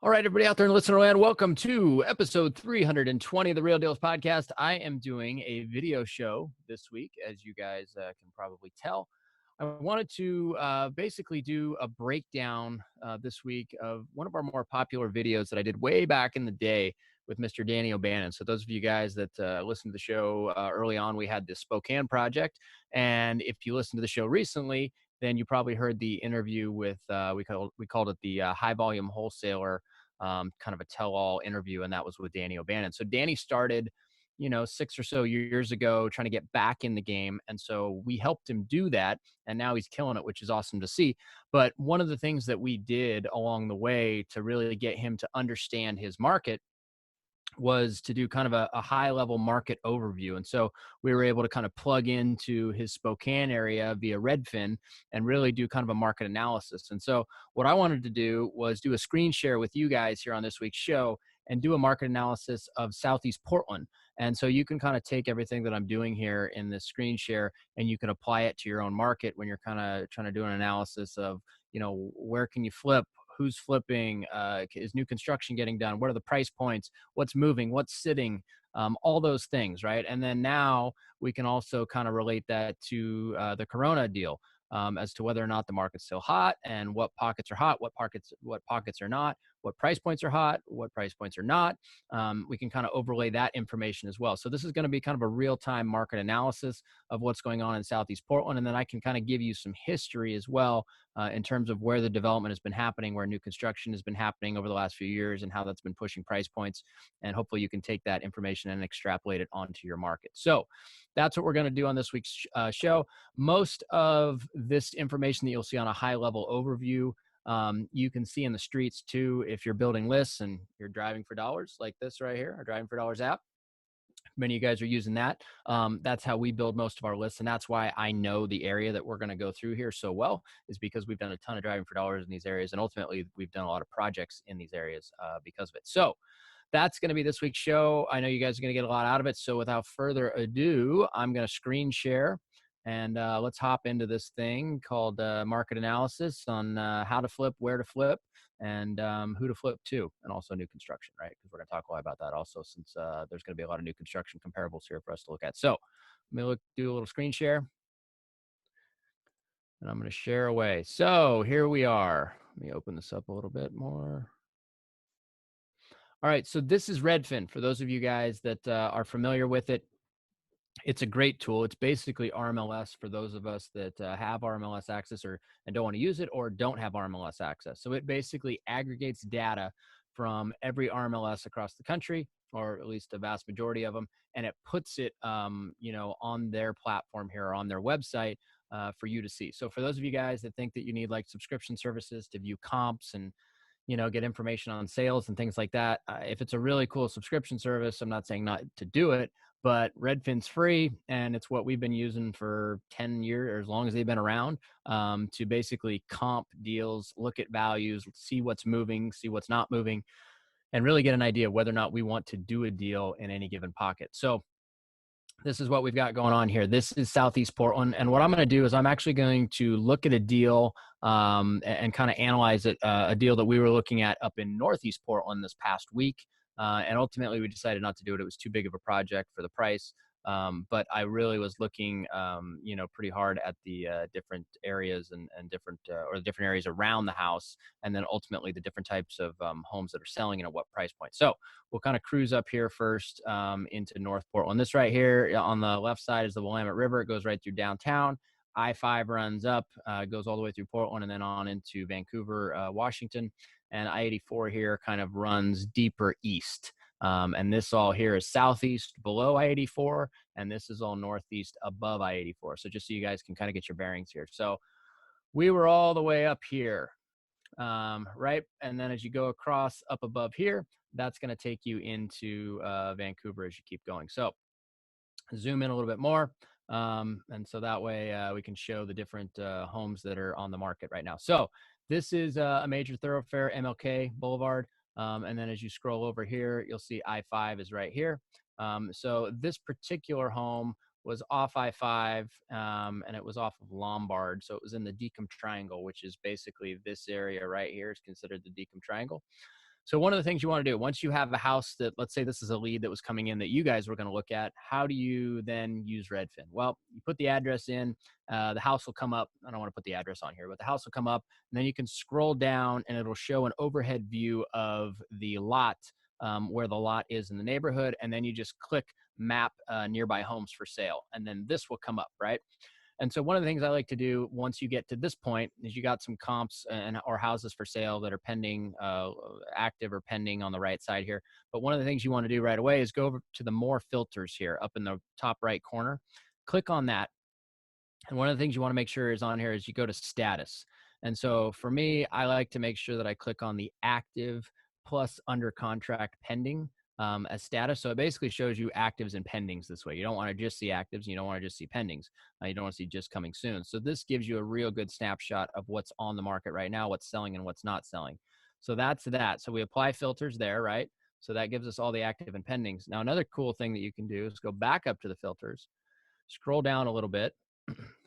All right, everybody out there in listener land, welcome to episode 320 of the Real Dealz podcast. I am doing a video show this week, as you guys can probably tell. I wanted to basically do a breakdown this week of one of our more popular videos that I did way back in the day with Mr. Danny O'Bannon. So those of you guys that listened to the show early on, we had this Spokane project. And if you listened to the show recently, then you probably heard the interview with, we called it the high volume wholesaler, kind of a tell-all interview, and that was with Danny O'Bannon. So Danny started, 6 or so years ago trying to get back in the game, and so we helped him do that, and now he's killing it, which is awesome to see. But one of the things that we did along the way to really get him to understand his market was to do kind of a high level market overview. And so we were able to kind of plug into his Spokane area via Redfin and really do kind of a market analysis. And so what I wanted to do was do a screen share with you guys here on this week's show and do a market analysis of Southeast Portland. And so you can kind of take everything that I'm doing here in this screen share and you can apply it to your own market when you're kind of trying to do an analysis of, where can you flip? Who's flipping? Is new construction getting done? What are the price points? What's moving? What's sitting? All those things, right? And then now we can also kind of relate that to the Corona deal, as to whether or not the market's still hot and what pockets are hot, what pockets are not, what price points are hot, what price points are not. We can kind of overlay that information as well. So this is going to be kind of a real-time market analysis of what's going on in Southeast Portland, and then I can kind of give you some history as well in terms of where the development has been happening, where new construction has been happening over the last few years, and how that's been pushing price points. And hopefully you can take that information and extrapolate it onto your market. So that's what we're going to do on this week's show. Most of this information that you'll see on a high-level overview, you can see in the streets too if you're building lists and you're driving for dollars like this right here, our Driving for Dollars app. Many of you guys are using that. That's how we build most of our lists. And that's why I know the area that we're going to go through here so well, is because we've done a ton of Driving for Dollars in these areas. And ultimately, we've done a lot of projects in these areas because of it. So that's going to be this week's show. I know you guys are going to get a lot out of it. So without further ado, I'm going to screen share. And let's hop into this thing called market analysis on how to flip, where to flip, and who to flip to, and also new construction, right? Because we're going to talk a lot about that also, since there's going to be a lot of new construction comparables here for us to look at. So let me do a little screen share, and I'm going to share away. So here we are. Let me open this up a little bit more. All right, so this is Redfin. For those of you guys that are familiar with it, it's a great tool. It's basically RMLS for those of us that have RMLS access and don't want to use it, or don't have RMLS access. So it basically aggregates data from every RMLS across the country, or at least a vast majority of them, and it puts it, on their platform here, or on their website for you to see. So for those of you guys that think that you need like subscription services to view comps and get information on sales and things like that, if it's a really cool subscription service, I'm not saying not to do it, but Redfin's free, and it's what we've been using for 10 years, or as long as they've been around, to basically comp deals, look at values, see what's moving, see what's not moving, and really get an idea of whether or not we want to do a deal in any given pocket. So this is what we've got going on here. This is Southeast Portland. And what I'm going to do is I'm actually going to look at a deal and kind of analyze it, a deal that we were looking at up in Northeast Portland this past week. And ultimately, we decided not to do it. It was too big of a project for the price. But I really was looking, pretty hard at the different areas and different or the different areas around the house, and then ultimately the different types of homes that are selling and at what price point. So we'll kind of cruise up here first into North Portland. This right here on the left side is the Willamette River. It goes right through downtown. I-5 runs up, goes all the way through Portland, and then on into Vancouver, Washington. And I-84 here kind of runs deeper east. And this all here is southeast below I-84, and this is all northeast above I-84. So just so you guys can kind of get your bearings here. So we were all the way up here, right? And then as you go across up above here, that's going to take you into Vancouver as you keep going. So zoom in a little bit more. And so that way we can show the different homes that are on the market right now. So this is a major thoroughfare, MLK Boulevard. And then as you scroll over here, you'll see I-5 is right here. So this particular home was off I-5, and it was off of Lombard. So it was in the Decum Triangle, which is basically this area right here is considered the Decum Triangle. So one of the things you want to do once you have a house that, let's say this is a lead that was coming in that you guys were going to look at, how do you then use Redfin? Well, you put the address in, the house will come up. I don't want to put the address on here, but the house will come up, and then you can scroll down and it'll show an overhead view of the lot, where the lot is in the neighborhood. And then you just click map nearby homes for sale. And then this will come up, right? And so one of the things I like to do once you get to this point is you got some comps and or houses for sale that are pending, active or pending on the right side here. But one of the things you want to do right away is go over to the more filters here up in the top right corner. Click on that. And one of the things you want to make sure is on here is you go to status. And so for me, I like to make sure that I click on the active plus under contract pending as status. So it basically shows you actives and pendings this way. You don't want to just see actives. And you don't want to just see pendings. You don't want to see just coming soon. So this gives you a real good snapshot of what's on the market right now, what's selling and what's not selling. So that's that. So we apply filters there, right? So that gives us all the active and pendings. Now, another cool thing that you can do is go back up to the filters, scroll down a little bit,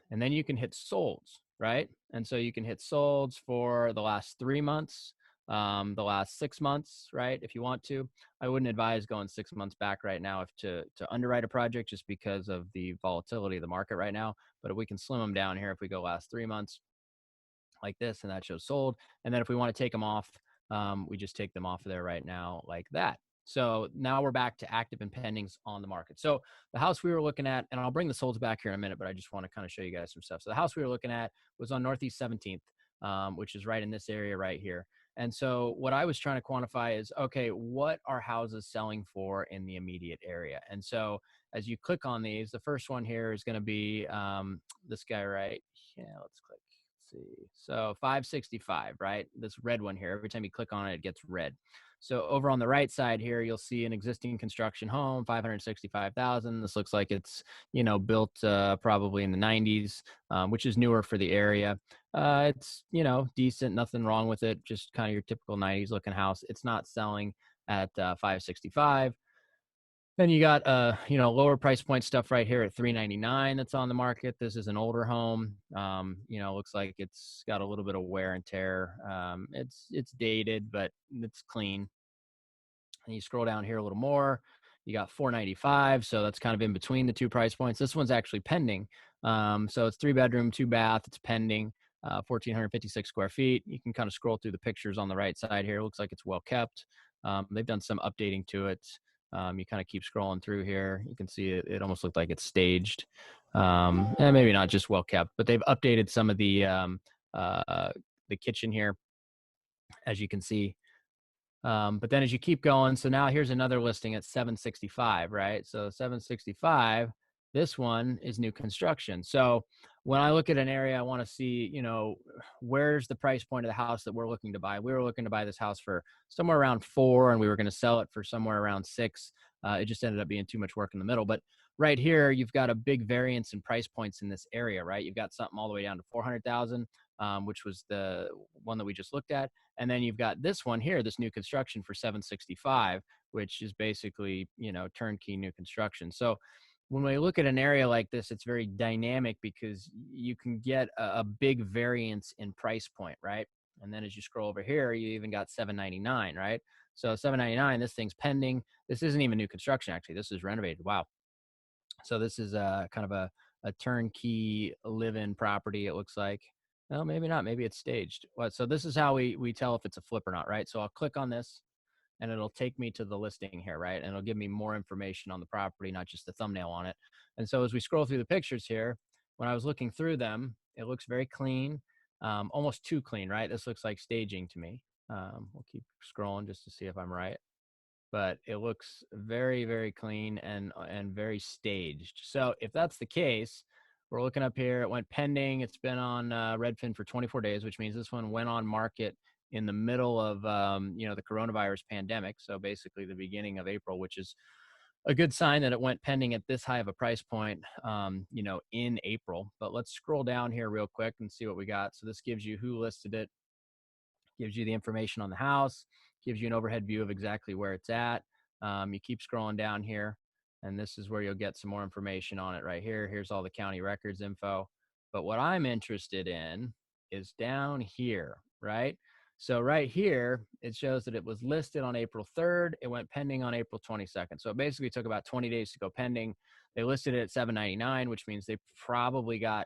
and then you can hit solds, right? And so you can hit solds for the last 3 months, the last 6 months, right? If you want to. I wouldn't advise going 6 months back right now if to underwrite a project just because of the volatility of the market right now. But if we can slim them down here, if we go last 3 months like this, and that shows sold. And then if we want to take them off, we just take them off of there right now like that. So now we're back to active and pendings on the market. So the house we were looking at, and I'll bring the solds back here in a minute, but I just want to kind of show you guys some stuff. So the house we were looking at was on Northeast 17th, which is right in this area right here. And so what I was trying to quantify is, okay, what are houses selling for in the immediate area? And so as you click on these, the first one here is going to be this guy right. Yeah, let's click. See. So 565, right? This red one here, every time you click on it, it gets red. So over on the right side here, you'll see an existing construction home, 565,000. This looks like it's, built probably in the 90s, which is newer for the area. It's, decent, nothing wrong with it. Just kind of your typical 90s looking house. It's not selling at 565. Then you got lower price point stuff right here at 399 that's on the market. This is an older home. Looks like it's got a little bit of wear and tear. It's dated, but it's clean. And you scroll down here a little more, you got 495. So that's kind of in between the two price points. This one's actually pending. So it's 3-bedroom, 2-bath. It's pending. 1,456 square feet. You can kind of scroll through the pictures on the right side here. It looks like it's well kept. They've done some updating to it. You kind of keep scrolling through here. You can see it almost looked like it's staged. And maybe not just well kept, but they've updated some of the kitchen here, as you can see. But then as you keep going, so now here's another listing at 765, right? So 765, this one is new construction. So when I look at an area, I want to see, where's the price point of the house that we're looking to buy. We were looking to buy this house for somewhere around 4, and we were going to sell it for somewhere around 6. It just ended up being too much work in the middle. But right here, you've got a big variance in price points in this area, right? You've got something all the way down to 400,000, which was the one that we just looked at. And then you've got this one here, this new construction for 765, which is basically, turnkey new construction. So when we look at an area like this, it's very dynamic because you can get a big variance in price point, right? And then as you scroll over here, you even got 799, right? So 799, this thing's pending. This isn't even new construction, actually. This is renovated. Wow. So this is kind of a turnkey live-in property, it looks like. Well, maybe not. Maybe it's staged. Well, so this is how we tell if it's a flip or not, right? So I'll click on this, and it'll take me to the listing here, right? And it'll give me more information on the property, not just the thumbnail on it. And so as we scroll through the pictures here, when I was looking through them, it looks very clean, almost too clean, right? This looks like staging to me. We'll keep scrolling just to see if I'm right. But it looks very, very clean and very staged. So if that's the case, we're looking up here. It went pending. It's been on Redfin for 24 days, which means this one went on market in the middle of the coronavirus pandemic. So basically the beginning of April, which is a good sign that it went pending at this high of a price point, in April. But let's scroll down here real quick and see what we got. So this gives you who listed it, gives you the information on the house, gives you an overhead view of exactly where it's at. You keep scrolling down here, and this is where you'll get some more information on it right here. Here's all the county records info. But what I'm interested in is down here, right? So right here, it shows that it was listed on April 3rd. It went pending on April 22nd. So it basically took about 20 days to go pending. They listed it at $799, which means they probably got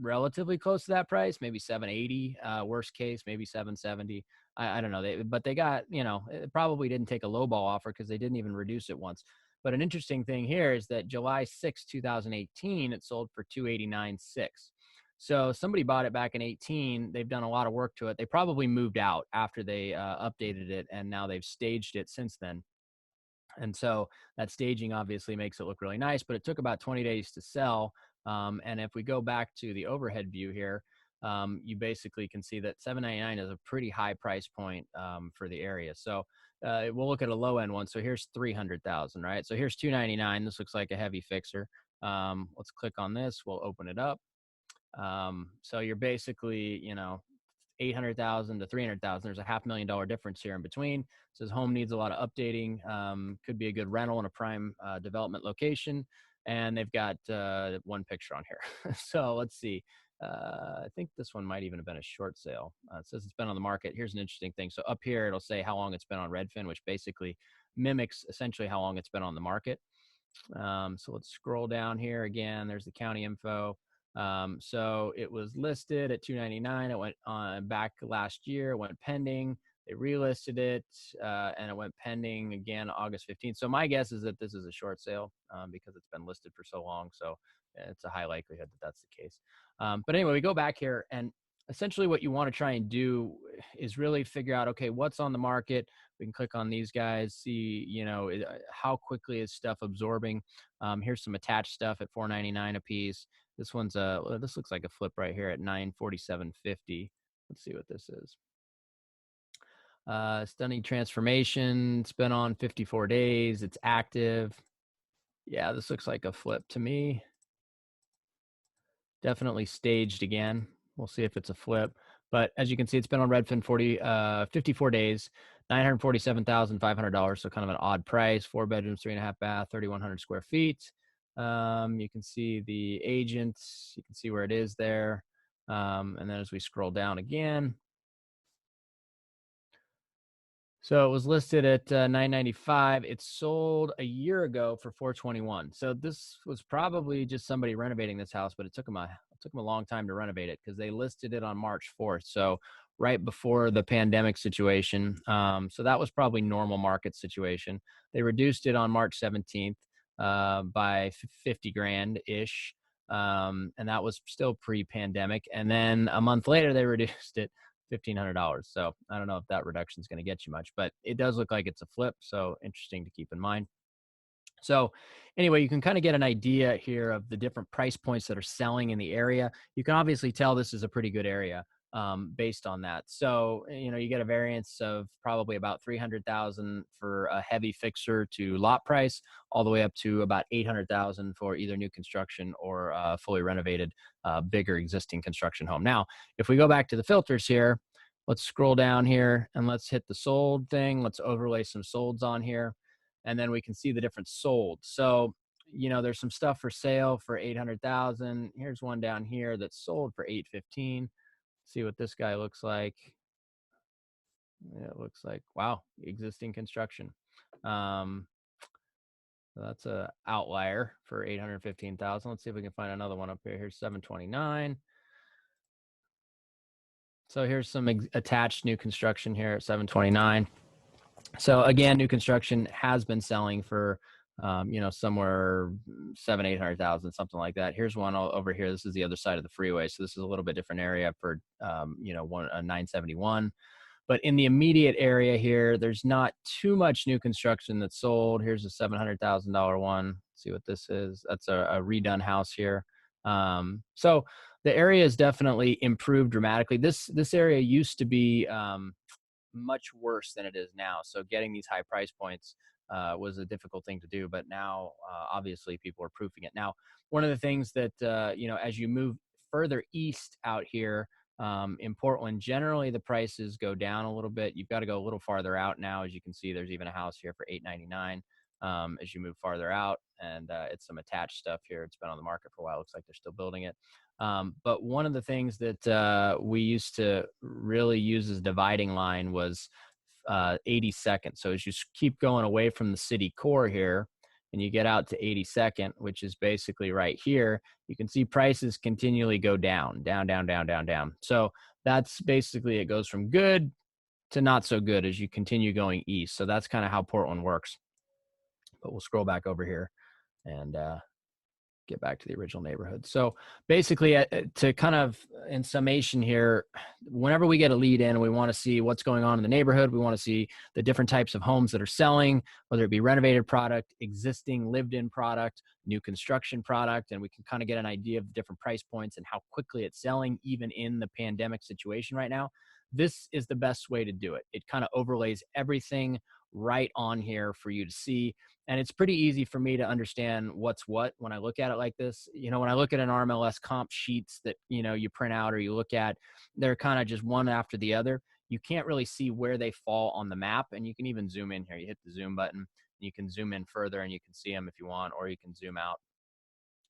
relatively close to that price, maybe 780. Worst case, maybe 770. I don't know. But they got, it probably didn't take a lowball offer because they didn't even reduce it once. But an interesting thing here is that July 6, 2018, it sold for 289.6. So somebody bought it back in 18. They've done a lot of work to it. They probably moved out after they updated it, and now they've staged it since then. And so that staging obviously makes it look really nice, but it took about 20 days to sell. And if we go back to the overhead view here, you basically can see that $799 is a pretty high price point for the area. So we'll look at a low end one. So here's 300,000, right? So here's 299. This looks like a heavy fixer. Let's click on this. We'll open it up. So you're basically, 800,000 to 300,000. There's a $500,000 difference here in between. It says home needs a lot of updating. Could be a good rental in a prime development location. And they've got one picture on here. So let's see. I think this one might even have been a short sale. It says it's been on the market. Here's an interesting thing. So up here, it'll say how long it's been on Redfin, which basically mimics essentially how long it's been on the market. So let's scroll down here again. There's the county info. So it was listed at $299. It went on back last year. It went pending. They relisted it, and it went pending again August 15th. So my guess is that this is a short sale because it's been listed for so long. So it's a high likelihood that that's the case. But anyway, we go back here, and essentially what you want to try and do is really figure out, okay, what's on the market. We can click on these guys, see, how quickly is stuff absorbing. Here's some attached stuff at $499 a piece. This one's this looks like a flip right here at $947.50. Let's see what this is. Stunning transformation. It's been on 54 days. It's active. Yeah, this looks like a flip to me. Definitely staged again. We'll see if it's a flip. But as you can see, it's been on Redfin 54 days, $947,500. So kind of an odd price. 4 bedrooms, 3.5 bath, 3,100 square feet. You can see the agents. You can see where it is there. And then as we scroll down again, so it was listed at $995. It sold a year ago for $421. So this was probably just somebody renovating this house, but it took them a long time to renovate it because they listed it on March 4th. So right before the pandemic situation. So that was probably normal market situation. They reduced it on March 17th by 50 grand ish. And that was still pre-pandemic. And then a month later, they reduced it $1,500. So I don't know if that reduction is going to get you much, but it does look like it's a flip. So interesting to keep in mind. So anyway, you can kind of get an idea here of the different price points that are selling in the area. You can obviously tell this is a pretty good area based on that. So, you get a variance of probably about 300,000 for a heavy fixer to lot price, all the way up to about 800,000 for either new construction or fully renovated, bigger existing construction home. Now, if we go back to the filters here, let's scroll down here and let's hit the sold thing. Let's overlay some solds on here. And then we can see the different sold. So, there's some stuff for sale for 800,000. Here's one down here that's sold for 815. See what this guy looks like. It looks like, wow, existing construction. So that's a outlier for 815,000. Let's see if we can find another one up here. Here's 729. So here's some attached new construction here at 729. So again, new construction has been selling for, somewhere 700,000-800,000, something like that. Here's one over here. This is the other side of the freeway. So this is a little bit different area for, a 971. But in the immediate area here, there's not too much new construction that's sold. Here's a $700,000 one. Let's see what this is. That's a redone house here. So the area has definitely improved dramatically. This area used to be, much worse than it is now. So getting these high price points was a difficult thing to do, but now obviously people are proofing it. Now, one of the things that, as you move further east out here in Portland, generally the prices go down a little bit. You've got to go a little farther out now. As you can see, there's even a house here for $899 as you move farther out, and it's some attached stuff here. It's been on the market for a while. Looks like they're still building it. But one of the things that we used to really use as a dividing line was 82nd. So as you keep going away from the city core here, and you get out to 82nd, which is basically right here, you can see prices continually go down, down, down, down, down, down. So that's basically, it goes from good to not so good as you continue going east. So that's kind of how Portland works. But we'll scroll back over here and get back to the original neighborhood. So basically, to kind of in summation here, whenever we get a lead in and we want to see what's going on in the neighborhood, we want to see the different types of homes that are selling, whether it be renovated product, existing lived in product, new construction product, and we can kind of get an idea of the different price points and how quickly it's selling, even in the pandemic situation right now. This is the best way to do it. It kind of overlays everything right on here for you to see. And it's pretty easy for me to understand what's what when I look at it like this. You know, when I look at an RMLS comp sheets that, you know, you print out or you look at, they're kind of just one after the other. You can't really see where they fall on the map. And you can even zoom in here. You hit the zoom button, you can zoom in further and you can see them if you want, or you can zoom out.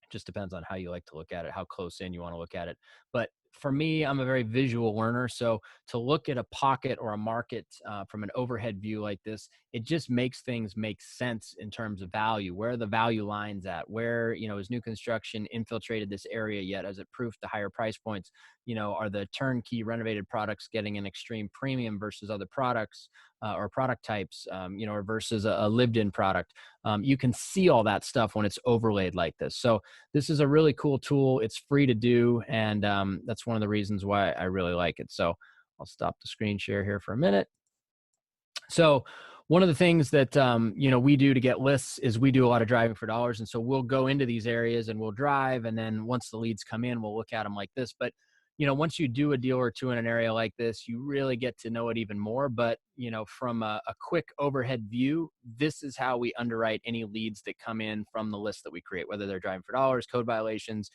It just depends on how you like to look at it, how close in you want to look at it. But for me, I'm a very visual learner. So to look at a pocket or a market from an overhead view like this, it just makes things make sense in terms of value. Where are the value lines at? Where, you know, is new construction infiltrated this area yet? As it proof to higher price points? You know, are the turnkey renovated products getting an extreme premium versus other products or product types, you know, or versus a lived-in product? You can see all that stuff when it's overlaid like this. So this is a really cool tool. It's free to do, and that's one of the reasons why I really like it. So I'll stop the screen share here for a minute. So one of the things that, you know, we do to get lists is we do a lot of driving for dollars. And so we'll go into these areas and we'll drive. And then once the leads come in, we'll look at them like this. But, you know, once you do a deal or two in an area like this, you really get to know it even more. But, you know, from a quick overhead view, this is how we underwrite any leads that come in from the list that we create, whether they're driving for dollars, code violations,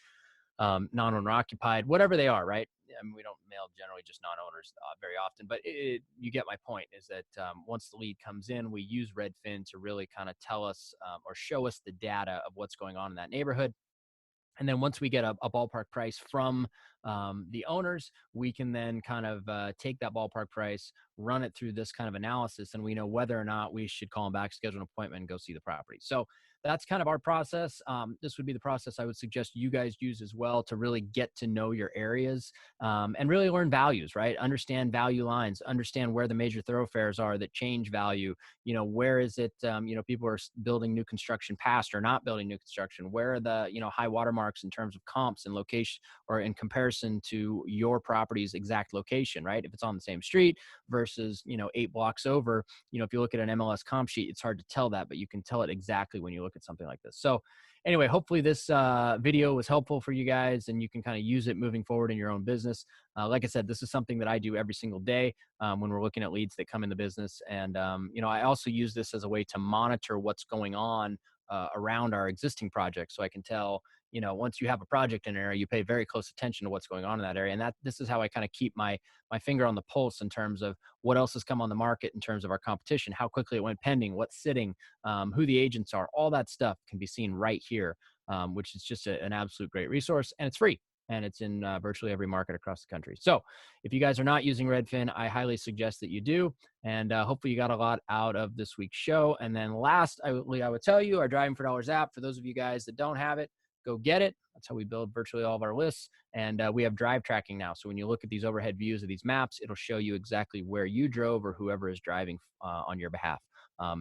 non-owner occupied, whatever they are, right? I mean, we don't mail generally just non-owners very often, but you get my point, is that once the lead comes in, we use Redfin to really kind of tell us or show us the data of what's going on in that neighborhood. And then once we get a ballpark price from the owners, we can then kind of take that ballpark price, run it through this kind of analysis, and we know whether or not we should call them back, schedule an appointment, and go see the property. So that's kind of our process. This would be the process I would suggest you guys use as well to really get to know your areas and really learn values, right? Understand value lines, understand where the major thoroughfares are that change value. You know, where is it, you know, people are building new construction past or not building new construction? Where are the, you know, high watermarks in terms of comps and location or in comparison to your property's exact location, right? If it's on the same street versus, you know, 8 blocks over, you know, if you look at an MLS comp sheet, it's hard to tell that, but you can tell it exactly when you look at something like this. So anyway, hopefully this video was helpful for you guys and you can kind of use it moving forward in your own business. Like I said, this is something that I do every single day when we're looking at leads that come in the business. And, you know, I also use this as a way to monitor what's going on around our existing projects. So I can tell, you know, once you have a project in an area, you pay very close attention to what's going on in that area. And this is how I kind of keep my finger on the pulse in terms of what else has come on the market in terms of our competition, how quickly it went pending, what's sitting, who the agents are. All that stuff can be seen right here, which is just an absolute great resource, and it's free. And it's in virtually every market across the country. So if you guys are not using Redfin, I highly suggest that you do. And hopefully you got a lot out of this week's show. And then last, I would tell you, our Driving for Dollars app, for those of you guys that don't have it, go get it. That's how we build virtually all of our lists. And we have drive tracking now. So when you look at these overhead views of these maps, it'll show you exactly where you drove or whoever is driving on your behalf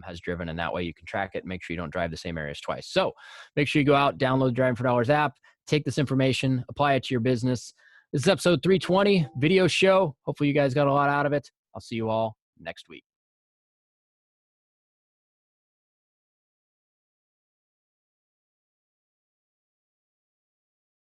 has driven. And that way you can track it and make sure you don't drive the same areas twice. So make sure you go out, download the Driving for Dollars app, take this information, apply it to your business. This is episode 320 video show. Hopefully you guys got a lot out of it. I'll see you all next week.